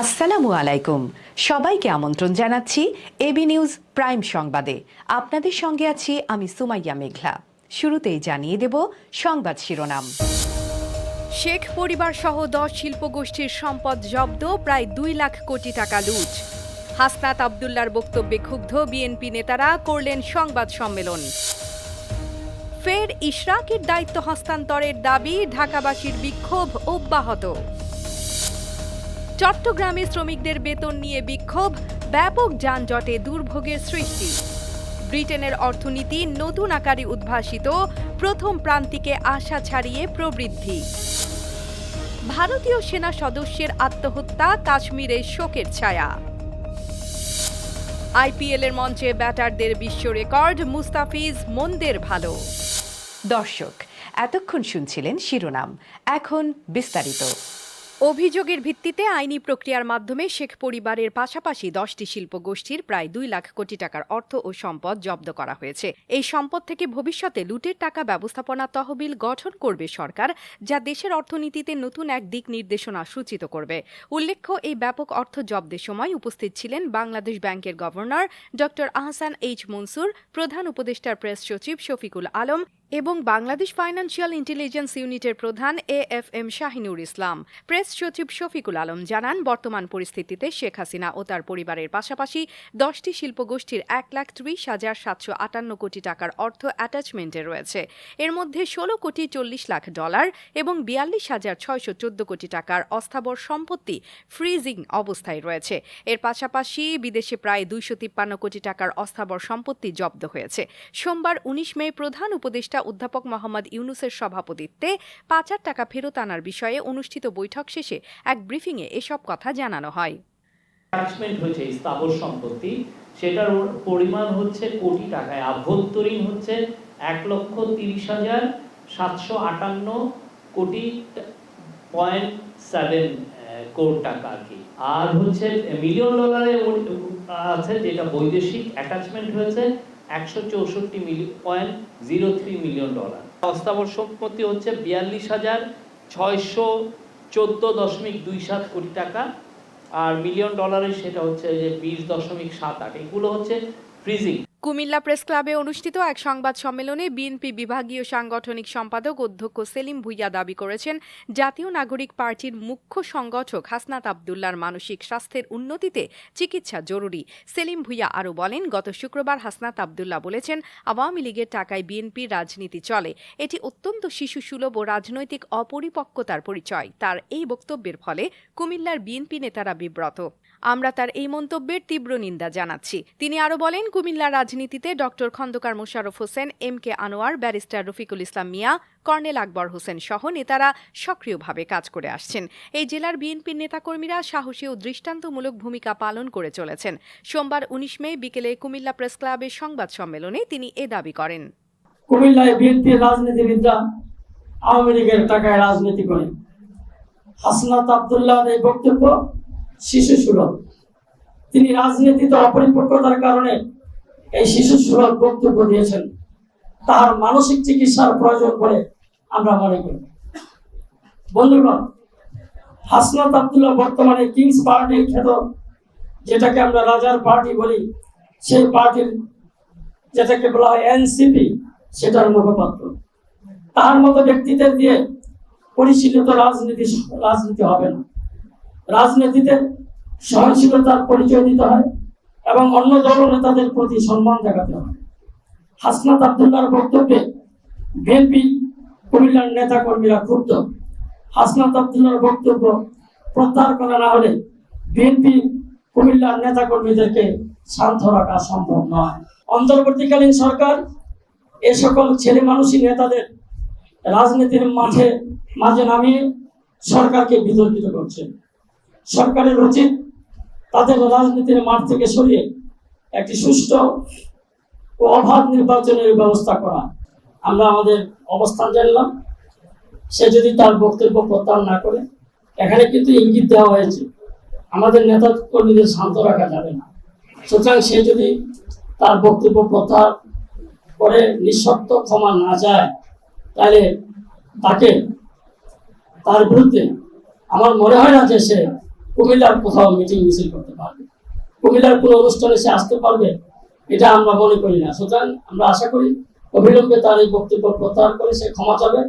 আসসালামু আলাইকুম। সবাইকে আমন্ত্রণ জানাচ্ছি এবি নিউজ প্রাইম সংবাদে। আপনাদের সঙ্গে আছি আমি সুমাইয়া মেঘলা। শুরুতেই জানিয়ে দেব সংবাদ শিরোনাম। শেখ পরিবার সহ 10 শিল্পগোষ্ঠীর সম্পদ জব্দ, প্রায় 2 লাখ কোটি টাকা লুট। হাসনাত আবদুল্লার বক্তব্যে ক্ষুব্ধ বিএনপি নেতারা, করলেন সংবাদ সম্মেলন। ফের ইশরাকের দায়িত্ব হস্তান্তরের দাবি, ঢাকাবাসীর বিক্ষোভ অব্যাহত। চট্টগ্রামে শ্রমিকদের বেতন নিয়ে বিক্ষোভ, ব্যাপক যানজটে দুর্ভোগের সৃষ্টি। ব্রিটেনের অর্থনীতি নতুন আকারে উদ্ভাসিত, প্রথম প্রান্তিকে আশা ছাড়িয়ে প্রবৃদ্ধি। ভারতীয় সেনা সদস্যের আত্মহত্যা, কাশ্মীরে শোকের ছায়া। আইপিএলের মঞ্চে ব্যাটারদের বিশ্ব রেকর্ড, মুস্তাফিজ মন্দের ভালো। দর্শক, এতক্ষণ শুনছিলেন শিরোনাম, এখন বিস্তারিত। অভিযোগের ভিত্তিতে আইনি প্রক্রিয়ার মাধ্যমে শেখ পরিবারের পাশাপাশি 10টি শিল্পগোষ্ঠীর প্রায় 2 লাখ কোটি টাকার অর্থ ও সম্পদ জব্দ করা হয়েছে। এই সম্পদ থেকে ভবিষ্যতে লুটের টাকা ব্যবস্থাপনা তহবিল গঠন করবে সরকার, যা দেশের অর্থনীতিতে নতুন এক দিক নির্দেশনা সূচিত করবে। উল্লেখ্য, এই ব্যাপক অর্থ জব্দের সময় উপস্থিত ছিলেন বাংলাদেশ ব্যাংকের গভর্নর ড আহসান এইচ মনসুর, প্রধান উপদেষ্টার প্রেস সচিব শফিকুল আলম এবং বাংলাদেশ ফাইন্যান্সিয়াল ইন্টেলিজেন্স ইউনিটের প্রধান AFM শাহিনুর ইসলাম। প্রেস সচিব শফিকুল আলম জানান, বর্তমান পরিস্থিতিতে শেখ হাসিনা ও তার পরিবারের পাশাপাশি 10টি শিল্পগোষ্ঠীর 1,30,758 কোটি টাকার অর্থ অ্যাটাচমেন্টে রয়েছে। এর মধ্যে 16 কোটি 40 লাখ ডলার এবং 42,614 কোটি টাকার অস্থাবর সম্পত্তি ফ্রিজিং অবস্থায় রয়েছে। এর পাশাপাশি বিদেশে প্রায় 253 কোটি টাকার অস্থাবর সম্পত্তি জব্দ হয়েছে। সোমবার 19 মে প্রধান উপদেষ্টা অধ্যাপক মোহাম্মদ ইউনুসের সভাপতিত্বে পাচার টাকা ফেরত আনার বিষয়ে অনুষ্ঠিত বৈঠক শেষে এক ব্রিফিংয়ে এসব কথা জানানো হয়। অ্যাটাচমেন্ট হচ্ছে স্থাবর সম্পত্তি, সেটার পরিমাণ হচ্ছে কোটি টাকায়, আভ্যন্তরীণ হচ্ছে 1,30,758 কোটি 0.7 কোটি টাকা আর কি। আর হচ্ছে মিলিয়ন ডলারে আছে, যেটা বৈদেশিক অ্যাটাচমেন্ট হয়েছে 164.03 মিলিয়ন ডলার। অস্থাবর সম্পত্তি হচ্ছে 42,614.27 কোটি টাকা, আর মিলিয়ন ডলারের সেটা হচ্ছে যে 20.78। এগুলো হচ্ছে ফ্রিজিং। কুমিল্লা প্রেস ক্লাবে অনুষ্ঠিত এক সংবাদ সম্মেলনে বিএনপি বিভাগীয় সাংগঠনিক সম্পাদক অধ্যক্ষ সেলিম ভুইয়া দাবি করেছেন, জাতীয় নাগরিক পার্টির মুখ্য সংগঠক হাসনাত আবদুল্লার মানসিক স্বাস্থ্যের উন্নতিতে চিকিৎসা জরুরি। সেলিম ভুইয়া আরও বলেন, গত শুক্রবার হাসনাত আবদুল্লাহ বলেছেন, আওয়ামী লীগের টাকায় বিএনপির রাজনীতি চলে। এটি অত্যন্ত শিশুসুলভ ও রাজনৈতিক অপরিপক্কতার পরিচয়। তার এই বক্তব্যের ফলে কুমিল্লার বিএনপি নেতারা বিব্রত। আমরা তার এই মন্তব্যের তীব্র নিন্দা জানাচ্ছি। তিনি আরও বলেন, কুমিল্লার রাজনীতিতে doctor Khandakar Mosharraf Hossain, MK Anwar, barrister Rafiqul Islam Mia, colonel Akbar Hossain সহ নেতারা সক্রিয়ভাবে কাজ করে আসছেন। এই জেলার বিএনপির নেতাকর্মীরা সাহসী ও দৃষ্টান্তমূলক ভূমিকা পালন করে চলেছেন। সোমবার 19 মে বিকেলে কুমিল্লা প্রেস ক্লাবের সংবাদ সম্মেলনে তিনি এ দাবি করেন। কুমিল্লায় বিএনপির রাজনীতিবিদরা আওয়ামী লীগের টাকায় রাজনীতি করে। হাসনাত আবদুল্লাহর এই বক্তব্য শিশুসুলভ। তিনি রাজনীতিতে অপরিপক্কতার কারণে এই শিশুসুলভ বক্তব্য দিয়েছেন। তার মানসিক চিকিৎসার প্রয়োজন বলে আমরা মনে করি। বন্ধুগণ, হাসনাত আবদুল্লাহ বর্তমানে কিংস পার্টির খ্যাত, যেটাকে আমরা রাজার পার্টি বলি, সেই পার্টির যেটাকে বলা হয় NCP, সেটার মুখপাত্র। তার মতো ব্যক্তিদের দিয়ে পরিশীলিত রাজনীতি হবে না। রাজনীতিতে সহনশীলতার পরিচয় দিতে হয় এবং অন্য দল নেতাদের প্রতি সম্মান দেখাতে হয়। হাসনাত আবদুল্লাহর বক্তব্যে বিএনপি কুমিল্লার নেতা কর্মীরা ক্ষুব্ধ। হাসনাত আবদুল্লাহর বক্তব্য প্রত্যাহার করা না হলে বিএনপি কুমিল্লার নেতা কর্মীদেরকে শান্ত রাখা সম্ভব নয়। অন্তর্বর্তীকালীন সরকার এ সকল ছেলে মানুষই নেতাদের রাজনীতির মাঝে নামিয়ে সরকারকে বিতর্কিত করছে। সরকারের উচিত তাদের রাজনীতির মাঠ থেকে সরিয়ে একটি সুষ্ঠু ও অবাধ নির্বাচনের ব্যবস্থা করা। আমরা আমাদের অবস্থান জানলাম। সে যদি তার বক্তব্য প্রত্যাহার না করে, এখানে কিন্তু ইঙ্গিত দেওয়া হয়েছে আমাদের নেতা কর্মীদের শান্ত রাখা যাবে না। সুতরাং সে যদি তার বক্তব্য প্রত্যাহার করে নিঃশর্ত ক্ষমা না যায়, তাহলে তার বিরুদ্ধে আমার মনে হয় না যে সে কুমিল্লার কোথাও মিটিং মিছিল করতে পারবে, কুমিল্লার কোনো অনুষ্ঠানে সে আসতে পারবে, এটা আমরা মনে করি না। সুতরাং আমরা আশা করি অবিলম্বে তার এই বক্তব্য প্রত্যাহার করে সে ক্ষমা চাবে।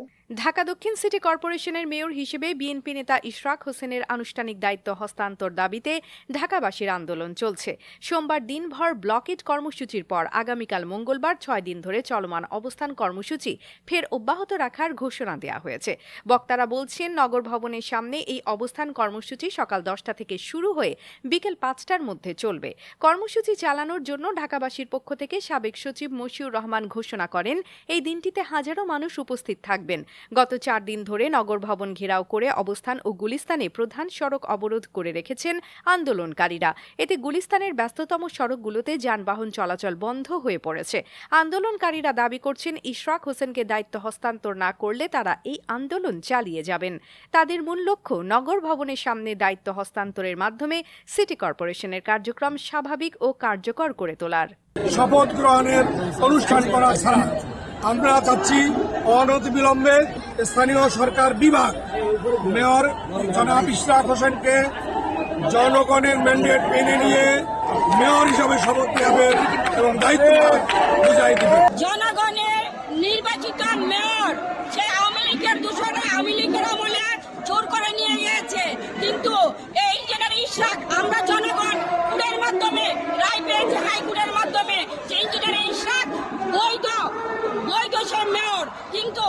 ঢাকা দক্ষিণ সিটি কর্পোরেশনের মেয়র হিসেবে বিএনপি নেতা ইশরাক হোসেনের আনুষ্ঠানিক দায়িত্ব হস্তান্তর দাবিতে ঢাকাবাসীর আন্দোলন চলছে। সোমবার দিনভর ব্লকেট কর্মসূচির পর আগামীকাল মঙ্গলবার 6 দিন ধরে চলমান অবস্থান কর্মসূচি ফের অব্যাহত রাখার ঘোষণা দেওয়া হয়েছে। বক্তারা বলছেন, নগর ভবনের সামনে এই অবস্থান কর্মসূচি সকাল 10টা থেকে শুরু হয়ে বিকেল 5টার মধ্যে চলবে। কর্মসূচি চালানোর জন্য ঢাকাবাসীর পক্ষ থেকে সাবেক সচিব মশিউর রহমান ঘোষণা করেন, এই দিনটিতে হাজারো মানুষ উপস্থিত থাকবেন। গত 4 দিন ধরে নগর ভবন ঘেরাও করে অবস্থান ও গুলিস্তানে প্রধান সড়ক অবরোধ করে রেখেছেন আন্দোলনকারীরা। এতে গুলিস্তানের ব্যস্ততম সড়কগুলোতে যানবাহন চলাচল বন্ধ হয়ে পড়েছে। আন্দোলনকারীরা দাবি করছেন, ইশরাক হোসেনকে দায়িত্ব হস্তান্তর না করলে তারা এই আন্দোলন চালিয়ে যাবেন। তাদের মূল লক্ষ্য নগর ভবনের সামনে দায়িত্ব হস্তান্তরের মাধ্যমে সিটি কর্পোরেশনের কার্যক্রম স্বাভাবিক ও কার্যকর করে তোলার। শপথ গ্রহণের অনুষ্ঠান করা ছাড়া আমরা চাচ্ছি অনতিবিলম্বে স্থানীয় সরকার বিভাগ মেয়র জনাব ইশরাক হোসেনকে জনগণের ম্যান্ডেট মেনে নিয়ে মেয়র হিসাবে শপথ নেবেন এবং দায়িত্ব বুঝাই দেবেন। জনগণের নির্বাচিত মেয়র সে আওয়ামী লীগের দূষণে আওয়ামী লীগের আমলে জোর করে নিয়ে গিয়েছে, কিন্তু এই ইঞ্জিনিয়ার ইশরাক আমরা জনগণ কোর্টের মাধ্যমে রায় পেয়েছে, হাইকোর্টের মাধ্যমে যে ইঞ্জিনিয়ার ইশরাক বৈধ সে মেয়র। কিন্তু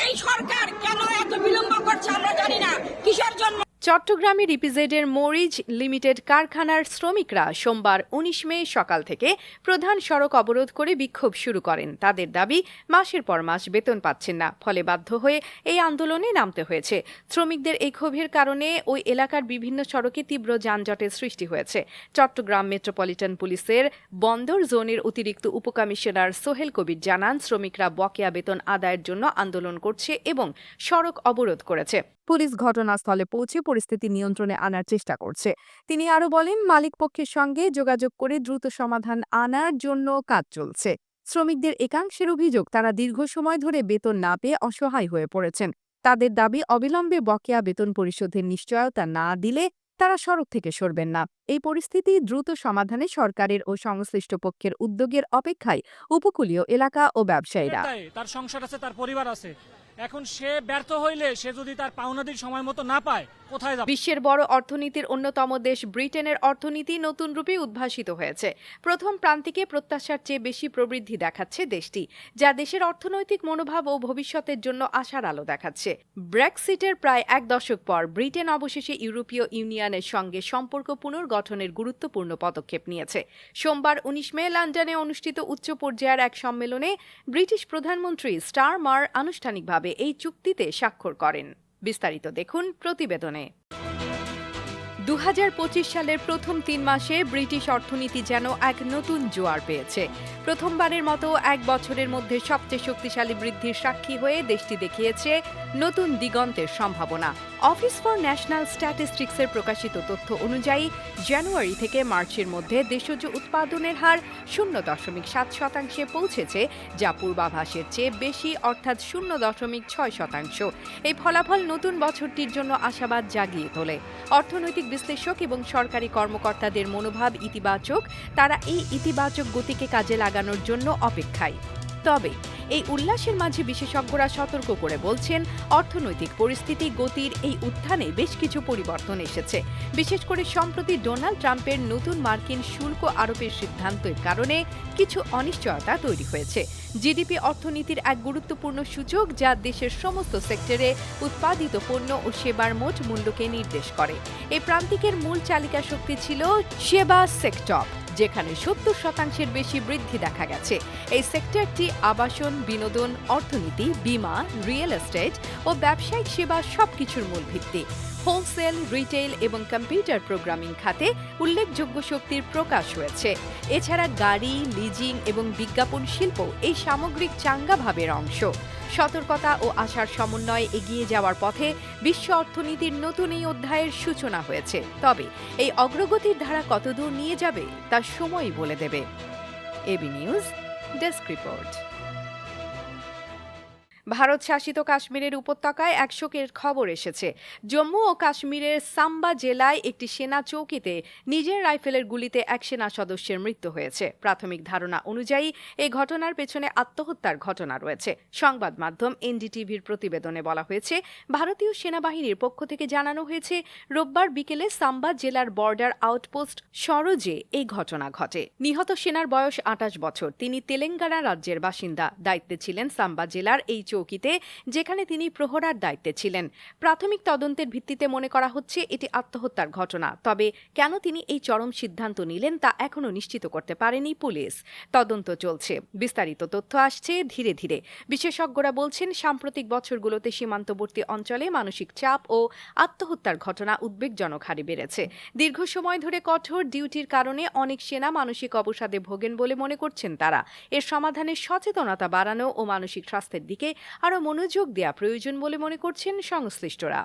এই সরকার কেন এত বিলম্ব করছে আমরা জানি না, কিসের জন্য। চট্টগ্রামের ইপিজেডের মরিচ লিমিটেড কারখানার শ্রমিকরা সোমবার 19 মে সকাল থেকে প্রধান সড়ক অবরোধ করে বিক্ষোভ শুরু করেন। তাদের দাবি, মাসের পর মাস বেতন পাচ্ছেন না, ফলে বাধ্য হয়ে এই আন্দোলনে নামতে হয়েছে। শ্রমিকদের এই ক্ষোভের কারণে ওই এলাকার বিভিন্ন সড়কে তীব্র যানজটের সৃষ্টি হয়েছে। চট্টগ্রাম মেট্রোপলিটন পুলিশের বন্দর জোনের অতিরিক্ত উপকমিশনার সোহেল কবির জানান, শ্রমিকরা বকেয়া বেতন আদায়ের জন্য আন্দোলন করছে এবং সড়ক অবরোধ করেছে। পুলিশ ঘটনাস্থলে পৌঁছে পরিস্থিতি নিয়ন্ত্রণে আনার চেষ্টা করছে। তিনি আরও বলেন, মালিকপক্ষের সঙ্গে যোগাযোগ করে দ্রুত সমাধান আনার জন্য কাজ চলছে। শ্রমিকদের একাংশের অভিযোগ, তারা দীর্ঘ সময় ধরে বেতন না পেয়ে অসহায় হয়ে পড়েছেন। তাদের দাবি, অবিলম্বে বকেয়া বেতন পরিশোধের নিশ্চয়তা না দিলে তারা সড়ক থেকে সরবেন না। এই পরিস্থিতি দ্রুত সমাধানে সরকারের ও সংশ্লিষ্ট পক্ষের উদ্যোগের অপেক্ষায় উপকূলীয় এলাকা ও ব্যবসায়ীরা। তার সংসার আছে, তার পরিবার আছে, এখন সে ব্যর্থ হইলে সে যদি তার পাওনাদির সময় মতো না পায়, কোথায় যাবে? বিশ্বের বড় অর্থনীতির অন্যতম দেশ ব্রিটেনের অর্থনীতি নতুন রূপে উদ্ভাসিত হয়েছে। প্রথম প্রান্তিকে প্রত্যাশার চেয়ে বেশি প্রবৃদ্ধি দেখাচ্ছে দেশটি, যা দেশের অর্থনৈতিক মনোভাব ও ভবিষ্যতের জন্য আশার আলো দেখাচ্ছে। ব্রেক্সিটের প্রায় 1 দশক পর ব্রিটেন অবশেষে ইউরোপীয় ইউনিয়নের সঙ্গে সম্পর্ক পুনর্গঠনের গুরুত্বপূর্ণ পদক্ষেপ নিয়েছে। সোমবার 19 মে লন্ডনে অনুষ্ঠিত উচ্চ পর্যায়ের এক সম্মেলনে ব্রিটিশ প্রধানমন্ত্রী স্টারমার আনুষ্ঠানিকভাবে এই চুক্তিতে স্বাক্ষর করেন। বিস্তারিত দেখুন প্রতিবেদনে। 2025 সালের প্রথম 3 মাসে ব্রিটিশ অর্থনীতি যেন এক নতুন জোয়ার পেয়েছে। প্রথমবারের মতো এক বছরের মধ্যে সবচেয়ে শক্তিশালী বৃদ্ধির সাক্ষী হয়ে দেশটি দেখিয়েছে নতুন দিগন্তের সম্ভাবনা। অফিস ফর ন্যাশনাল স্ট্যাটিস্টিক্সের প্রকাশিত তথ্য অনুযায়ী জানুয়ারি থেকে মার্চের মধ্যে দেশজ উৎপাদনের হার 0.7% পৌঁছেছে, যা পূর্বাভাসের চেয়ে বেশি, অর্থাৎ 0.6%। এই ফলাফল নতুন বছরটির জন্য আশাবাদ জাগিয়ে তোলে। অর্থনৈতিক বিশ্লেষক এবং সরকারি কর্মকর্তাদের মনোভাব ইতিবাচক, তারা এই ইতিবাচক গতিকে কাজে লাগানোর জন্য অপেক্ষায়। তবে এই উল্লাসের মাঝে বিশেষজ্ঞরা সতর্ক করে বলছেন, অর্থনৈতিক পরিস্থিতি গতির এই উত্থানে বেশ কিছু পরিবর্তন এসেছে। বিশেষ করে সম্প্রতি ডোনাল্ড ট্রাম্পের নতুন মার্কিন শুল্ক আরোপের সিদ্ধান্তের কারণে কিছু অনিশ্চয়তা তৈরি হয়েছে। জিডিপি অর্থনীতির এক গুরুত্বপূর্ণ সূচক, যা দেশের সমস্ত সেক্টরে উৎপাদিত পণ্য ও সেবার মোট মূল্যকে নির্দেশ করে। এই প্রান্তিকের মূল চালিকা শক্তি ছিল সেবা সেক্টর, যেখানে 70% বেশি বৃদ্ধি দেখা গেছে। এই সেক্টরটি আবাসন, বিনোদন, অর্থনীতি, বীমা, রিয়েল এস্টেট ও ব্যবসায়িক সেবা সবকিছুর মূল ভিত্তি। হোলসেল, রিটেইল এবং কম্পিউটার প্রোগ্রামিং খাতে উল্লেখযোগ্য শক্তির প্রকাশ হয়েছে। এছাড়া গাড়ি, লিজিং এবং বিজ্ঞাপন শিল্প এই সামগ্রিক চাঙ্গা ভাবের অংশ। সতর্কতা ও আশার সমন্বয়ে এগিয়ে যাওয়ার পথে বিশ্ব অর্থনীতির নতুন এই অধ্যায়ের সূচনা হয়েছে। তবে এই অগ্রগতির ধারা কতদূর নিয়ে যাবে তা সময়ই বলে দেবে। AB news desk report. Bharat শাসিত কাশ্মীরের উপত্যকায় এক শোকের খবর এসেছে। জম্মু ও কাশ্মীরের সাম্বা জেলায় একটি সেনা চৌকিতে নিজের রাইফেলের গুলিতে এক সেনা সদস্যের মৃত্যু হয়েছে। প্রাথমিক ধারণা অনুযায়ী এই ঘটনার পেছনে আত্মহত্যার ঘটনা রয়েছে। সংবাদ মাধ্যম এনডিটিভির প্রতিবেদনে বলা হয়েছে, ভারতীয় সেনাবাহিনীর পক্ষ থেকে জানানো হয়েছে রোববার বিকেলে সাম্বা জেলার বর্ডার আউটপোস্ট সরোজে এই ঘটনা ঘটে। নিহত সেনার বয়স 28 বছর। তিনি তেলেঙ্গানা রাজ্যের বাসিন্দা। দায়িত্বে ছিলেন সাম্বা জেলার এই চৌকিতে, যেখানে তিনি প্রহরার দায়িত্বে ছিলেন। প্রাথমিক তদন্তের ভিত্তিতে মনে করা হচ্ছে এটি আত্মহত্যার ঘটনা। তবে কেন তিনি এই চরম সিদ্ধান্ত নিলেন তা এখনও নিশ্চিত করতে পারেনি পুলিশ। তদন্ত চলছে, বিস্তারিত তথ্য আসছে ধীরে ধীরে। বিশেষজ্ঞরা বলছেন, সাম্প্রতিক বছরগুলোতে সীমান্তবর্তী অঞ্চলে মানসিক চাপ ও আত্মহত্যার ঘটনা উদ্বেগজনক হারে বেড়েছে। দীর্ঘ সময় ধরে কঠোর ডিউটির কারণে অনেক সেনা মানসিক অবসাদে ভোগেন বলে মনে করছেন তারা। এর সমাধানে সচেতনতা বাড়ানো ও মানসিক স্বাস্থ্যের দিকে আরও মনোযোগ দেওয়া প্রয়োজন বলে মনে করছেন সংশ্লিষ্টরা।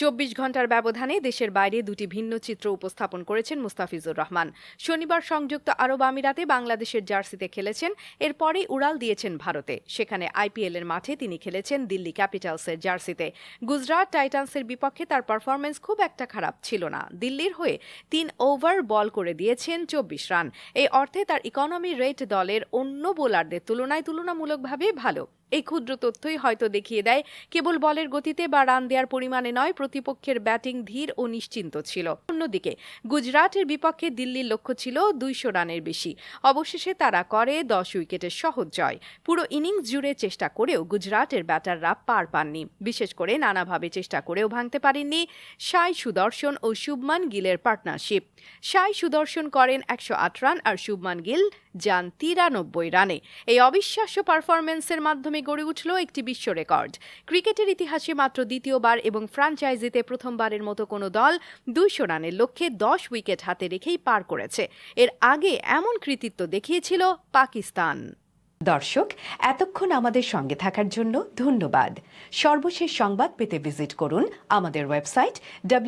24 ঘন্টার ব্যবধানে দেশের বাইরে দুটি ভিন্ন চিত্র উপস্থাপন করেছেন মুস্তাফিজুর রহমান। শনিবার সংযুক্ত আরব আমিরাতে বাংলাদেশের জার্সিতে খেলেছেন, এরপরেই উড়াল দিয়েছেন ভারতে। সেখানে আইপিএলের মাঠে তিনি খেলেছেন দিল্লি ক্যাপিটালসের জার্সিতে। গুজরাট টাইটান্সের বিপক্ষে তার পারফরম্যান্স খুব একটা খারাপ ছিল না। দিল্লির হয়ে 3 ওভার বল করে দিয়েছেন 24 রান। এই অর্থে তার ইকোনমি রেট দলের অন্য বোলারদের তুলনায় তুলনামূলকভাবে ভালো। এই ক্ষুদ্র তথ্যই হয়তো দেখিয়ে দেয়, কেবল বলের গতিতে বা রান দেওয়ার পরিমাণে নয়, প্রতিপক্ষের ব্যাটিং ধীর ও নিশ্চিন্ত ছিল। অন্যদিকে গুজরাটের বিপক্ষে দিল্লির লক্ষ্য ছিল 200 রানের বেশি। অবশেষে তারা করে 10 উইকেটের সহজ জয়। পুরো ইনিংস জুড়ে চেষ্টা করেও গুজরাটের ব্যাটাররা পার পাননি। বিশেষ করে নানাভাবে চেষ্টা করেও ভাঙতে পারেননি সাই সুদর্শন ও শুভমান গিলের পার্টনারশিপ। সাই সুদর্শন করেন 108 রান আর শুভমান গিল যান 93 রানে। এই অবিশ্বাস্য পারফরম্যান্সের মাধ্যমে গড়ে উঠল একটি বিশ্ব রেকর্ড। ক্রিকেটের ইতিহাসে মাত্র দ্বিতীয়বার এবং ফ্র্যাঞ্চাইজিতে প্রথমবারের মতো কোনো দল 200 রানের লক্ষ্যে 10 উইকেট হাতে রেখেই পার করেছে। এর আগে এমন কৃতিত্ব দেখিয়েছিল পাকিস্তান। দর্শক, এতক্ষণ আমাদের সঙ্গে থাকার জন্য ধন্যবাদ। সর্বশেষ সংবাদ পেতে ভিজিট করুন আমাদের ওয়েবসাইট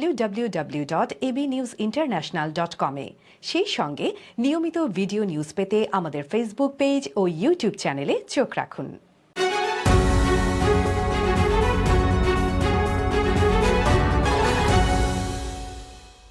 www.abnewsinternational.com এ। সেই সঙ্গে নিয়মিত ভিডিও নিউজ পেতে আমাদের ফেসবুক পেজ ও ইউটিউব চ্যানেলে চোখ রাখুন।